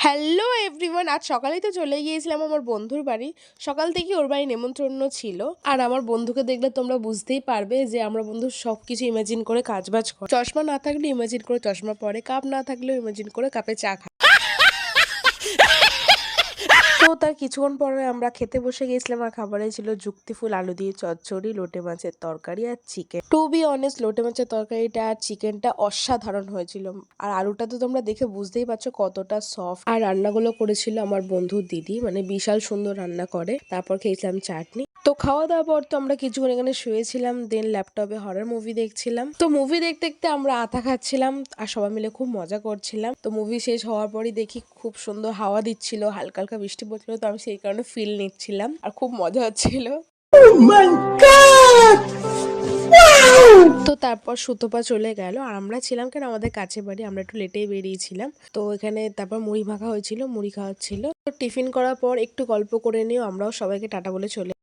Hello everyone, আজ সকালেই তো চলে গিয়েছিলাম আমার বন্ধুর বাড়ি। সকাল থেকে ওর বাড়ি নেমন্ত্রণ ছিল। আর আমার বন্ধুকে দেখলে তোমরা বুঝতেই পারবে যে আমার বন্ধু সবকিছু ইমাজিন করে কাজবাজ করে। চশমা না থাকলে ইমাজিন করে চশমা পরে, কাপ না থাকলেও ইমাজিন করে কাপে চা খায়। তো তার কিছুক্ষণ পরে আমরা খেতে বসে গেছিলাম। আর খাবারে ছিল যুক্তিফুল আলু দিয়ে চচ্চড়ি, লোটে মাছের তরকারি আর চিকেন। টু বি অনেস্ট, লোটে মাছের তরকারিটা আর চিকেনটা অসাধারণ হয়েছিল। আর আলুটা তো তোমরা দেখে বুঝতেই পারছো কতটা সফট। আর রান্নাগুলো করেছিল আমার বন্ধুর দিদি, মানে বিশাল সুন্দর রান্না করে। তারপর খেয়েছিলাম চাটনি। তো খাওয়া দাওয়ার পর তো আমরা কিছুক্ষণ এখানে শুয়েছিলাম, দেন ল্যাপটপে হরর মুভি দেখছিলাম। তো মুভি দেখতে দেখতে আমরা আতা খাচ্ছিলাম আর সবাই মিলে খুব মজা করছিলাম। তো মুভি শেষ হওয়ার পরই দেখি খুব সুন্দর হাওয়া দিচ্ছিল, হালকা হালকা বৃষ্টি পড়ছিল। তো আমি সেই কারণে ফিল নিচ্ছিলাম আর খুব মজা হচ্ছিল। তো তারপর সুতপা চলে গেল আর আমরা ছিলাম কেন আমাদের কাছে বাড়ি, আমরা একটু লেটেই বেরিয়েছিলাম। তো এখানে তারপর মুড়ি মাখা হয়েছিল, মুড়ি খাওয়াচ্ছিল। তো টিফিন করার পর একটু গল্প করে নিয়েও আমরাও সবাইকে টাটা বলে চলে